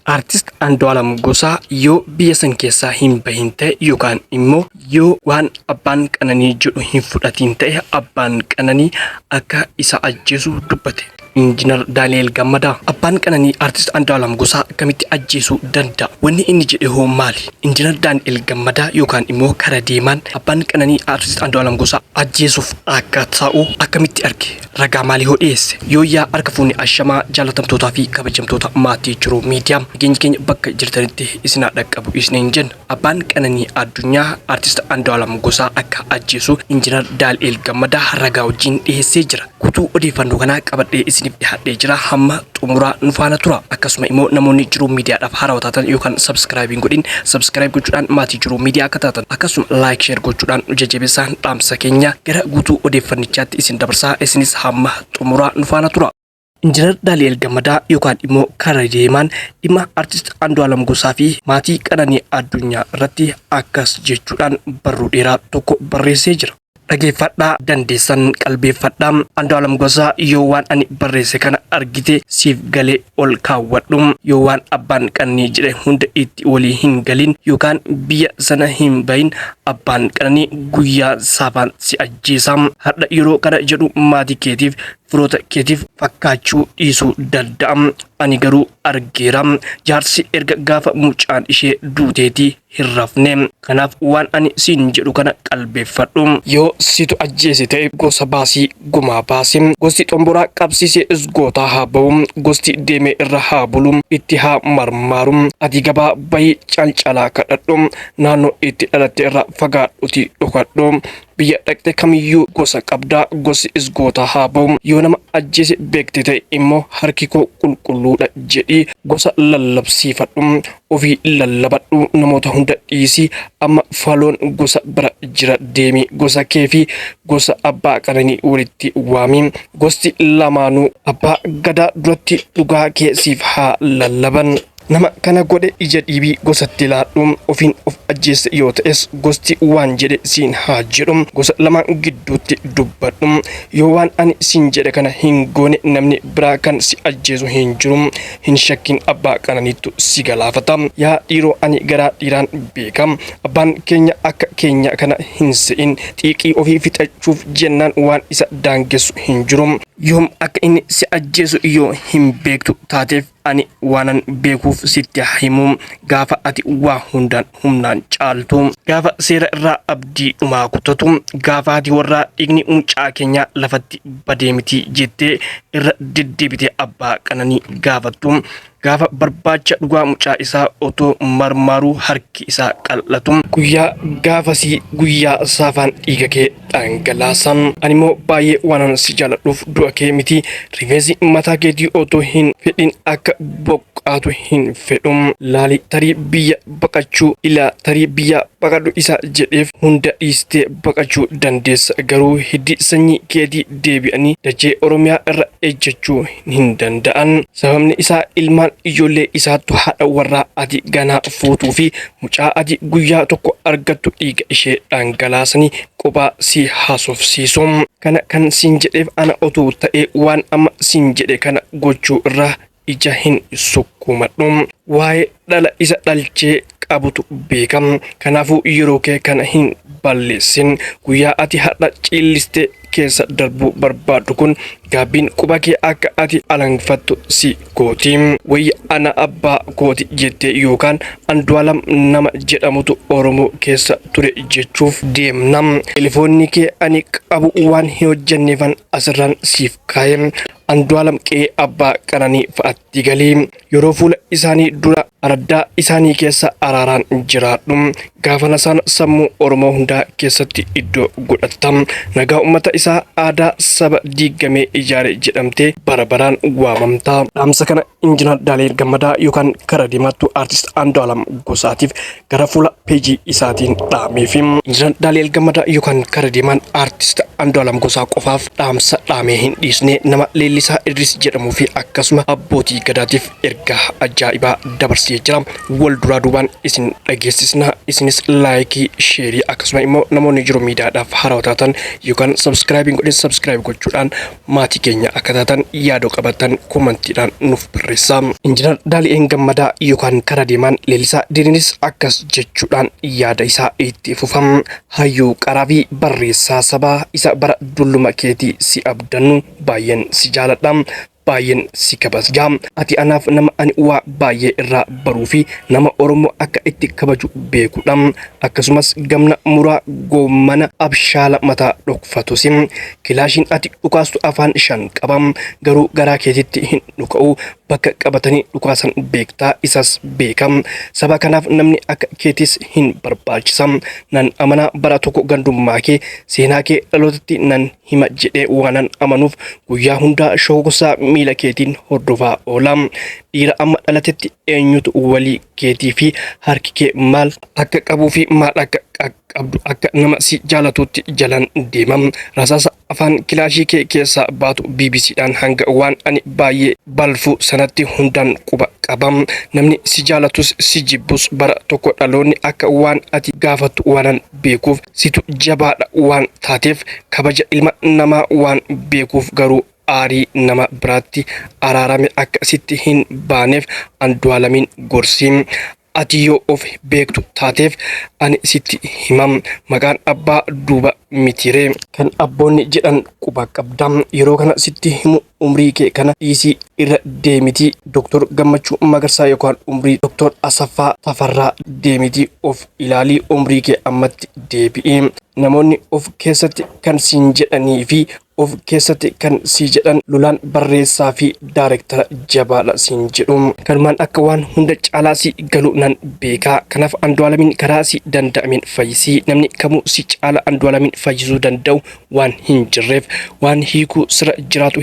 Artist Andu'aalam Gosaa yoo biyya san keessaa hin bahin ta'e yookaan immoo yoo waan abbaan Qananii jedhu hin fudhatiin ta'e abbaan Qananii akka isa ajjeesu dubbate. Injiinar Daani'el Gammadaa abbaan Qananii Artist Andu'aalam Gosaa akkamitti ajjeesuu danda'a? Wanni inni jedhe hoo maali? Injiinar Daani'el Gammadaa yookaan immoo kara deemaan abbaan Qananii Artist Andu'aalam Gosaa ajjeesuuf akka ta'u akkamitti arge? Ragaa maalii hoo dhiyeesse? Yoo yaa harka fuunni ashamaa jaalatamtootaa fi kabajamtoota maatii jiru miidiyaa keenya bakka jirtanitti isin dhaqqabu isiniin jenna. Abbaan Qananii Addunyaa Artist Andu'aalam Gosaa akka ajjeesu Injiinar Daani'el Gammadaa ragaa wajjin dhiyeessee jira. Kutuu odeeffannoo kanaa qabadhee isiniif dhiyaadhee jira. Hamma xumuraa nu faana tura. Akkasuma immoo namoonni jiru miidiyaadhaaf haarawaa taatan yookaan subscribe godhin subscribe gochuudhaan maatii jiru miidiyaa akka taatan akkasuma like share gochuudhaan jajjabeessaan dhaamsa keenya gara guutuu odeeffannichaatti isin dabarsaa isinis hamma xumuraa nu faana tura. Injiinar Daani'el Gammadaa yookaan immoo kara deemaan dhimma Artist Andu'aalam Gosaa fi maatii Qananii Addunyaa irratti akkas jechuudhaan barruu dheeraa tokko barreessee jira. Dhageeffadhaa dandeessan qalbeeffadhaa. Andu'aalam Gosaa yoo waan ani barreesse kana argite siif galee ol kaawwadhu. Yoo waan abbaan Qananii jedhe hunda itti walii hin galin yookaan biyya sana hin bahin abbaan Qananii guyyaa saafaan si ajjeesa. Har'a yeroo kana jedhu maatii keetiif firoota keetiif fakkaachuu dhiisuu danda'a. Ani garuu argeera. Jaarsi erga gaafa mucaan ishee duuteetii hin rafne. Kanaaf waan ani siin jedhu kana qalbeeffadhu. Yoo situ ajjeese ta'e gosa baasii gumaa baasi. Gosti xomboraa qabsiisee isgootaa haa ba'u. Gosti deemee irra haa bulu. Itti haa marmaaru. Ati gabaa bayii calcalaa kadhadhu. Naannoo itti dhalatte irra fagaadhuti dhokadhu. Biyya dhaqxe kamiyyuu gosa qabdaa. Gosi isgootaa haa ba'u. Yoo nama ajjeese beekte ta'e immoo harki koo qulqulluudha jedhii gosa lallabsiifadhu. Ofii lallabadhu. Namoota hunda dhiisii amma faloon gosa bira jira deemi. Gosa kee fi gosa abbaa Qananii walitti waami. Gosti lamaanuu abbaa Gadaa duratti dhugaa kee siif haa lallaban. Nama kana godhe ija dhiibii gosatti laadhu. Ofiin of ajjeesse yoo ta'es gosti waan jedhe siin haa jedhu. Gosa lamaan gidduutti dubbadhu. Yoo waan ani siin jedhe kana hin goone namni biraa kan si ajjeesu hin jiru. Hin shakkin abbaa Qananiitu si galaafata. Yaa dhiiroo ani garaa dhiiraan beeka. Abbaan keenya akka keenya kana hin se'in. Xiiqii ofii fixachuuf jennaan waan isa daangessu hin jiru. Yoom akka inni si ajjeesu yoo hin beektu taateef ani waanan beekuuf sitti himu. Gaafa ati waa hundaan humnaan caaltu. Gaafa seera irraa abdii dhumaa kutatu. Gaafa ati warraa dhiigni mucaa keenyaa lafatti badee miti jettee irra deddeebite abbaa Qananii gaafattu. Gaafa barbaacha dhugaa mucaa isaa otoo marmaaruu harki isaa qal'atu. Guyyaa gaafasii guyyaa saafaan dhiiga kee dhangalaasan. Ani immoo baay'ee waanan si jaaladhuuf du'a kee miti. Rifeensi mataa keetii otoo hin fedhin akka boqqaatu hin fedhu. Laali tarii biyya baqachuu ila tarii biyya baqadhu isa jedheef hunda dhiistee baqachuu dandeessa. Garuu hiddi sanyii keetii deebi'anii dachee Oromiyaa irra ejjechuu hin danda'an. Sababni isaa ilmaan ijoollee isaattu haadha warraa ati ganaa fuutuu fi mucaa ati guyyaa tokko argattu dhiiga ishee dhangalaasanii qophaa si haasofsiisu. Kana kan siin jedheef ana otuu ta'ee waan amma siin jedhe kana gochuu irraa ija hin sukkumadhu. Waa'ee dhala isa dhalchee qabutu beekam. Kanaafuu yeroo kee kana hin balleessin. Guyyaa ati har'a ciillistee keessa darbuu barbaadu kun gaabbiin quba kee akka ati alanfattu si gooti. Wayya ana abbaa kooti jettee yookaan Andu'aalam nama jedhamutu Oromoo keessa ture jechuuf deemna. Telefoonni kee ani qabu waan hin hojjenneefan asirraan siif kaayem. Andu'aalam qe'ee abbaa Qananii fa'aatti galii. Yeroo fuula isaanii dura araddaa isaanii keessa araaraan jiraadhu. Gaafana isaan sammuu Oromoo hundaa keessatti iddoo godhatam. Nagaa uummata isaa aadaa saba diigamee ijaare jedhamtee bara baraan waamamta. Dhaamsa kana Injiinar Daani'el Gammadaa yookaan kara deemaattu Artist Andu'aalam Gosaatiif gara fuula peejii isaatiin dhaameefi. Injiinar Daani'el Gammadaa yookaan kara deemaan Artist Andu'aalam Gosaa qofaaf dhaamsa dhaamee hin dhiisne nama Leellisaa Idris jedhamuu fi akkasuma abbootii gadaatiif ergaa ajaa'ibaa dabarsee jira. Wal duraa duubaan isin dhageessisna isin isinis laayikii sheerii akkasuma immoo namoonni jiru miidiyaadhaaf haarawaa taatan yookaan subscribe gochuudhaan maatii keenya akka taatan yaada qabatan komantiidhaan nuuf barreessaa. Injiinar Daani'eel Gammadaa yookaan karaa deemaan Leellisaa Diriiris akkas jechuudhaan yaada isaa itti fufam. Hayyuu qaraa fi barreessaa sabaa isa bara dulluma keetii si abdannu baay'een si jaaladha. Baay'een si kabajaa. Ati anaaf nama ani waa baay'ee irraa baruu fi nama Oromoo akka itti kabaju beekudha. Akkasumas gamna muraa goommana abshaala mataa dhokfatus kilaashiin ati dhukaastu afaan 5 qaba. Garuu garaa keetitti hin dhuka'u. Bakka qabatanii dhukaasan beektaa isas beekam. Saba kanaaf namni akka keetis hin barbaachisa. Nan amana bara tokko gandummaa kee seenaa kee dhalootatti nan hima jedhee waanan amanuuf guyyaa hundaa shoogosaa miila keetiin hordofaa oola. Dhiira amma dhalatetti eenyutu walii keetii fi harki kee maal akka qabuu fi maal akka qabdu akka nama si jaalatutti jalan deemam. Rasaasa afaan kilaashii kee keessaa baatu BBCdhaan hanga waan ani baay'ee balfu sanatti hundaan quba qabam. Namni si jaalatus si jibbus bara tokko dhaloonni akka waan ati gaafattu waanan beekuuf situ jabaadha waan taateef kabaja ilma namaa waan beekuuf garuu aarii nama biraatti araarame akka sitti hin baaneef Andu'aalamiin gorsiim. Ati yoo of beektu taateef ani sitti himam. Maqaan abbaa duuba mitiree kan abboonni jedhan quba qabda. Yeroo kana sitti himu umrii kee kana dhiisii irra deemiti. Dr. Gammachuu Magarsaa yookaan umrii Dr. Asaffaa Tafarraa deemiti. Of ilaalii umrii kee ammatti deebi'i. Namoonni of keessatti kan siin jedhanii fi of keessatti kan si jedhan Lulaan barreessaa fi daayirektara jabaadha siin jedhu. Kanumaan akka waan hunda caalaa si galu nan beekaa. Kanaaf Andu'aalamiin karaa si danda'ameen fayyisii. Namni kamuu si caala Andu'aalamiin fayyisuu danda'u waan hin jirreef waan hiikuu sira jiraatu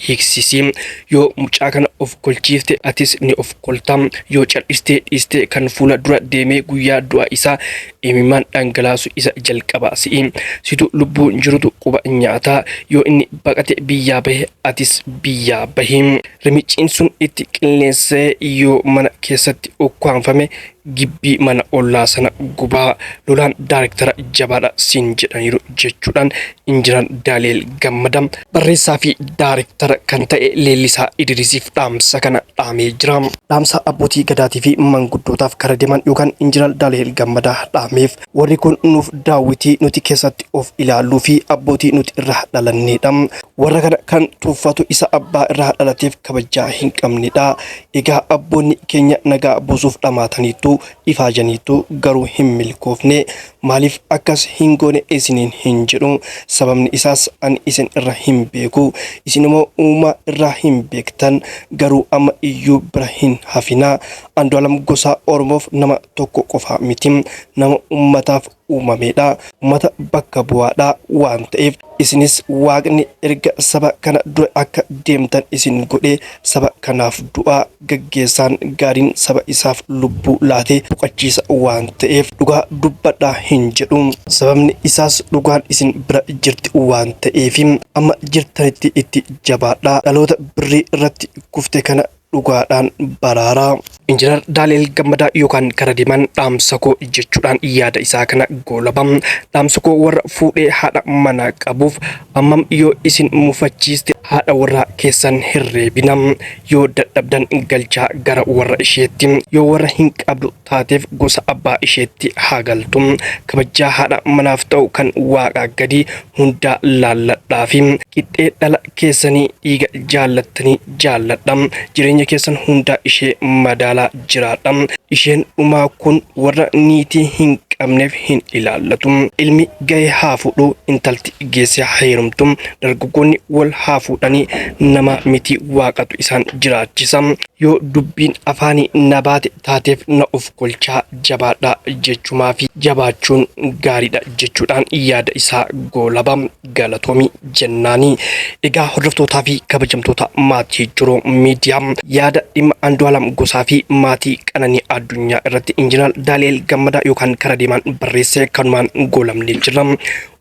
hiiksisii. Yoo mucaa kana of kolchiifte atis ni of koltam. Yoo cal'istee dhiistee kan fuula dura deemee guyyaa du'a isaa imimmaan dhangalaasu isa jalqaba si'i. Situ lubbuu jirutu quba nyaataa. Yoo inni baqate biyyaa bahe atis biyyaa bahim. Rimiciin sun itti qilleensee yoo mana keessatti ukkaanfame gibbii mana ollaa sana gubaa. Lulaan daayirektara jabaadha siin jedhaniiru jechuudhaan Injiinar Daani'eel Gammadaa barreessaa fi daayirektara kan ta'e Leellisaa Idrisiif dhaamsa kana dhaamee jira. Dhaamsa abbootii gadaatii fi manguddootaaf karaa deeman yookaan Injiinar Daani'eel Gammadaa dhaameef warri kun nuuf daawwitii nuti keessatti of ilaaluu fi abbootii nuti irraa dhalannedha. Warra kana kan tuuffatu isa abbaa irraa dhalateef kabajaa hin qabnedha. Egaa abboonni keenya nagaa buusuuf dhamaataniitu ifaajaniitu garuu hin milkoofne. Maaliif akkas hin goone isiniin hin jedhu. Sababni isaas ani isin irra hin beeku. Isin immoo uumaa irraa hin beektan. Garuu amma iyyuu bira hin hafinaa. Andu'aalam gosa Oromoof nama tokko qofa miti. Nama ummataaf uumamedha. Uummata bakka bu'aadha waan ta'eef isinis waaqni erga saba kana dura akka deemtan isin godhee saba kanaaf du'aa gaggeessaan gaariin saba isaaf lubbuu laatee boqachiisa waan ta'eef dhugaa dubbadhaa hin jedhu. Sababni isaas dhugaan isin bira jirti waan ta'eef amma jirtanitti itti jabaadhaa. Dhaloota birrii irratti kufte kana dhugaadhaan baraaraa. Injiinar Daani'eel Gammadaa yookaan karaa deemaan dhaamsa koo jechuudhaan yaada isaa kana goolabam. Dhaamsa koo warra fuudhee haadha manaa qabuuf ammam yoo isin mufachiiste haadha warra keessan hirreebinam. Yoo dadhabdan galchaa gara warra isheetti. Yoo warra hin qabdu taateef gosa abbaa isheetti haa galtu. Kabajaa haadha manaaf ta'u kan waaqaa gadi hundaa laalladhaafi qixxee dhala keessanii dhiiga jaallattanii jaalladha. Jireenya keessan hundaa ishee madaalaa jiraadha. Isheen dhumaa kun warra niitii hin qabneef hin ilaallatu. Ilmi gahee haa fuudhu, intalti geesse haa heerumtu. Dargaggoonni wal haa fuudhanii nama miti waaqatu isaan jiraachisa. Yoo dubbiin afaanii na baate taateef na of kolchaa jabaadha jechumaa fi jabaachuun gaariidha jechuudhaan yaada isaa goolaba. Galatoomii jennaanii. Egaa hordoftootaa fi kabajamtoota maatii jiruu miidiyaa yaada dhimma Andu'aalam Gosaa fi maatii Qananii Addunyaa irratti Injiinar Daani'eel Gammadaa yookaan karaa deemaan barreessee kanumaan goolamnee jira.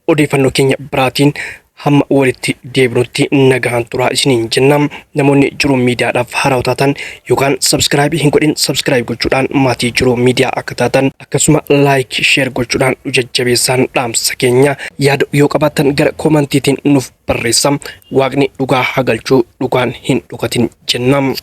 Odeeffannoo keenya biraatiin hamma walitti deebinutti nagahan turaa isiniin jennam. Namoonni Jiruu Miidiyaadhaaf haaraa taatan yookaan subscribe hin godhin subscribe gochuudhaan maatii Jiruu Miidiyaa akka taatan akkasuma like share gochuudhaan jajjabeessaan dhaamsa keenya yaada yoo qabaattan gara komantiitiin nuuf barreessam. Waaqni dhugaa haa galchuu dhugaan hin dhugatin jennam.